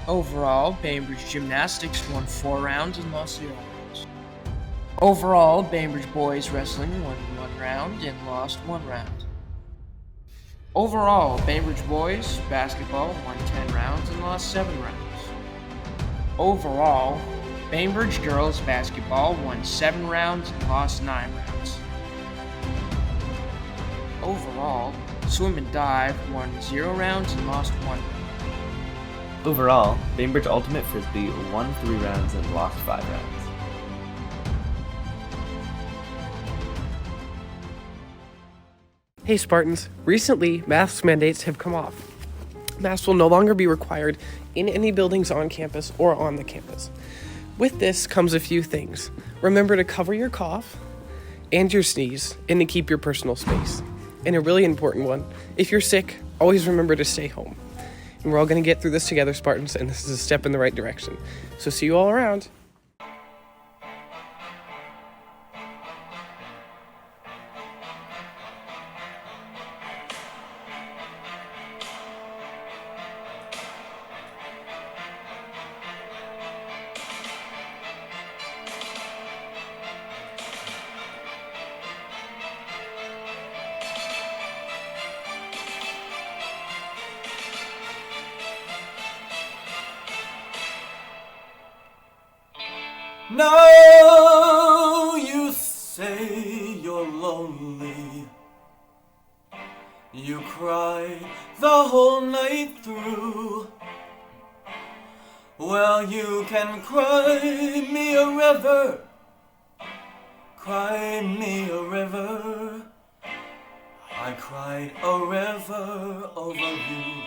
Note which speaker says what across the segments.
Speaker 1: Overall, Bainbridge Gymnastics won 4 rounds and lost 0 rounds. Overall, Bainbridge Boys Wrestling won 1 round and lost 1 round. Overall, Bainbridge Boys Basketball won 10 rounds and lost 7 rounds. Overall, Bainbridge Girls Basketball won 7 rounds and lost 9 rounds. Overall, Swim and Dive won 0 rounds and lost 1 round.
Speaker 2: Overall, Bainbridge Ultimate Frisbee won 3 rounds and lost 5 rounds.
Speaker 3: Hey Spartans, recently mask mandates have come off. Masks will no longer be required in any buildings on campus or on the campus. With this comes a few things. Remember to cover your cough and your sneeze and to keep your personal space. And a really important one, if you're sick, always remember to stay home. And we're all going to get through this together, Spartans, and this is a step in the right direction. So see you all around.
Speaker 4: Now you say you're lonely. You cry the whole night through. Well, you can cry me a river. Cry me a river. I cried a river over you.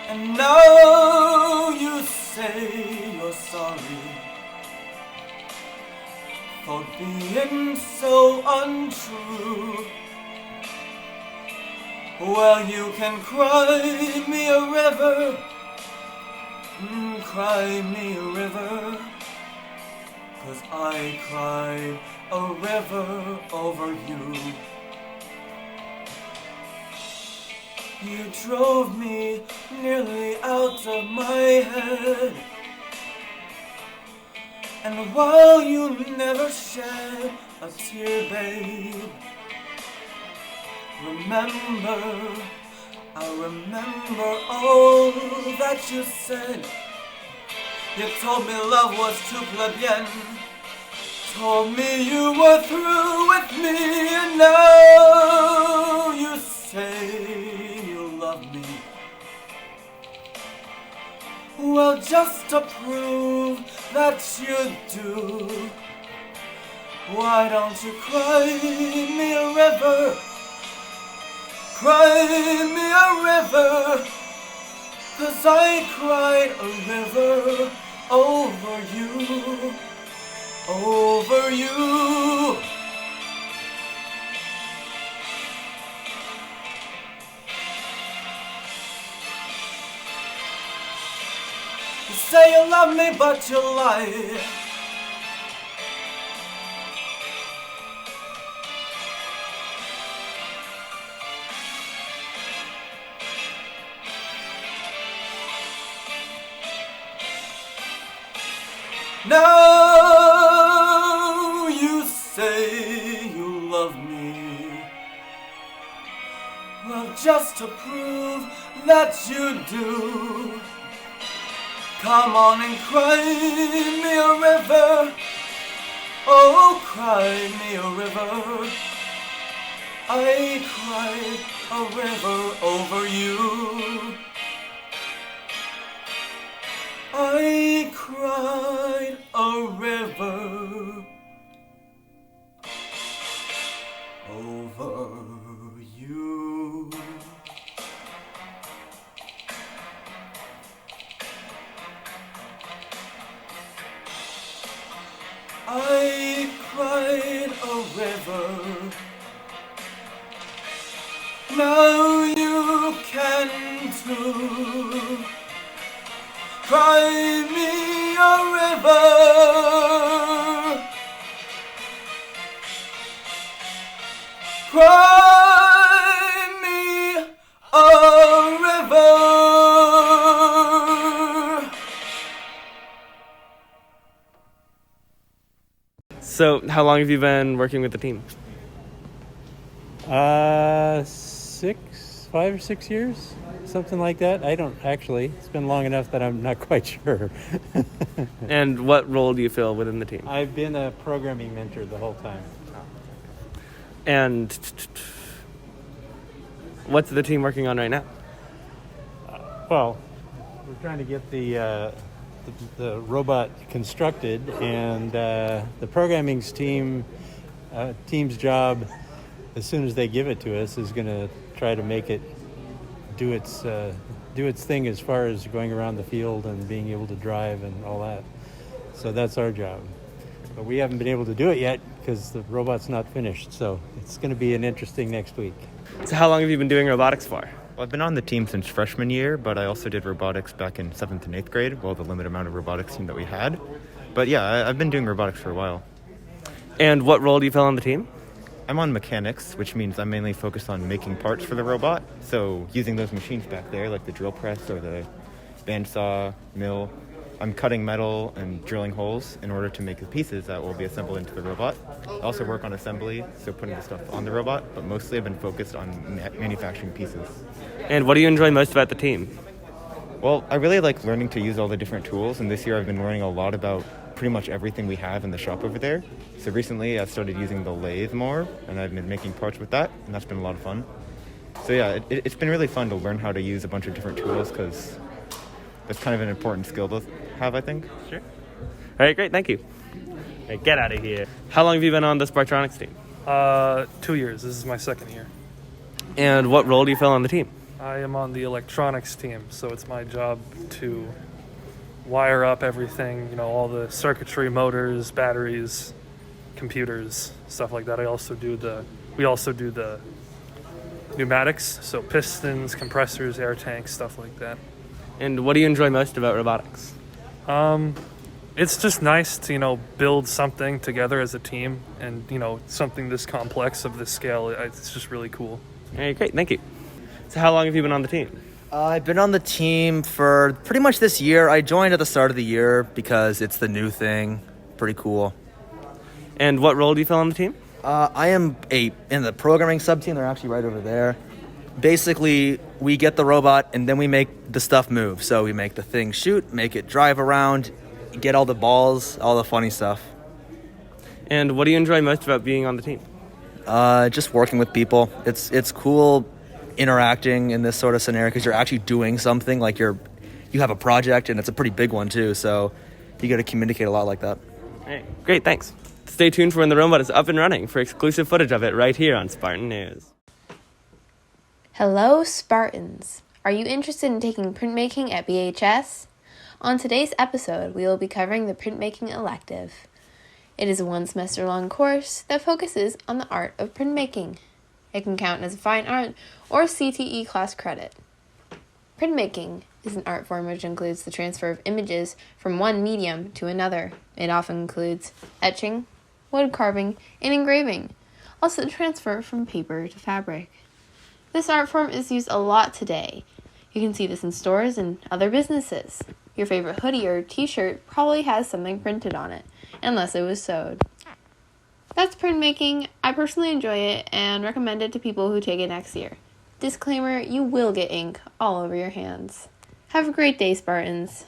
Speaker 4: And now you say you're sorry for being so untrue. Well, you can cry me a river, cry me a river, 'cause I cried a river over you. You drove me nearly out of my head, and while you never shed a tear, babe, I remember all that you said. You told me love was too plebeian, told me you were through with me, and now you say you love me. Well, just to prove that you do, why don't you cry me a river? Cry me a river, 'cause I cried a river over you, over you. You say you love me, but you lie. Now you say you love me. Well, just to prove that you do, come on and cry me a river. Oh, cry me a river. I cried a river over you. I cried a river over you. I cried a river. Now you can too. Cry me a river. Cry me a river.
Speaker 2: So, how long have you been working with the team?
Speaker 5: 5 or 6 years, something like that. I don't actually. It's been long enough that I'm not quite sure.
Speaker 2: And what role do you fill within the team?
Speaker 5: I've been a programming mentor the whole time.
Speaker 2: And what's the team working on right now?
Speaker 5: Well, we're trying to get the robot constructed, and the programming's team's job, as soon as they give it to us, is going to try to make it do its thing as far as going around the field and being able to drive and all that. So that's our job. But we haven't been able to do it yet because the robot's not finished. So it's going to be an interesting next week.
Speaker 2: So, how long have you been doing robotics for?
Speaker 6: Well, I've been on the team since freshman year, but I also did robotics back in 7th and 8th grade, the limited amount of robotics team that we had. But yeah, I've been doing robotics for a while.
Speaker 2: And what role do you fill on the team?
Speaker 6: I'm on mechanics, which means I'm mainly focused on making parts for the robot. So using those machines back there, like the drill press or the bandsaw, mill, I'm cutting metal and drilling holes in order to make the pieces that will be assembled into the robot. I also work on assembly, so putting the stuff on the robot, but mostly I've been focused on manufacturing pieces.
Speaker 2: And what do you enjoy most about the team?
Speaker 6: Well, I really like learning to use all the different tools, and this year I've been learning a lot about pretty much everything we have in the shop over there. So recently I've started using the lathe more, and I've been making parts with that, and that's been a lot of fun. So yeah, it's been really fun to learn how to use a bunch of different tools, because that's kind of an important skill to have, I think.
Speaker 2: Sure. All right, great, thank you. All right, get out of here. How long have you been on the Spartronics team?
Speaker 7: 2 years. This is my second year.
Speaker 2: And what role do you fill on the team?
Speaker 7: I am on the electronics team, so it's my job to wire up everything, all the circuitry, motors, batteries, computers, stuff like that. We also do the pneumatics, so pistons, compressors, air tanks, stuff like that.
Speaker 2: And what do you enjoy most about robotics?
Speaker 7: It's just nice to, build something together as a team, and, something this complex of this scale. It's just really cool.
Speaker 2: All right, great, thank you. So, how long have you been on the team?
Speaker 8: I've been on the team for pretty much this year. I joined at the start of the year because it's the new thing. Pretty cool.
Speaker 2: And what role do you fill on the team?
Speaker 8: I am in the programming sub-team. They're actually right over there. Basically, we get the robot and then we make the stuff move. So we make the thing shoot, make it drive around, get all the balls, all the funny stuff.
Speaker 2: And what do you enjoy most about being on the team?
Speaker 8: Just working with people. It's cool interacting in this sort of scenario because you're actually doing something, like you have a project, and it's a pretty big one too, so you got to communicate a lot like that.
Speaker 2: All right, great, thanks. Stay tuned for when the robot is up and running for exclusive footage of it right here on Spartan News.
Speaker 9: Hello, Spartans. Are you interested in taking printmaking at BHS? On today's episode, we will be covering the printmaking elective. It is a 1 semester-long course that focuses on the art of printmaking. It can count as a fine art or CTE class credit. Printmaking is an art form which includes the transfer of images from one medium to another. It often includes etching, wood carving, and engraving, also the transfer from paper to fabric. This art form is used a lot today. You can see this in stores and other businesses. Your favorite hoodie or t-shirt probably has something printed on it, unless it was sewed. That's printmaking. I personally enjoy it and recommend it to people who take it next year. Disclaimer, you will get ink all over your hands. Have a great day, Spartans.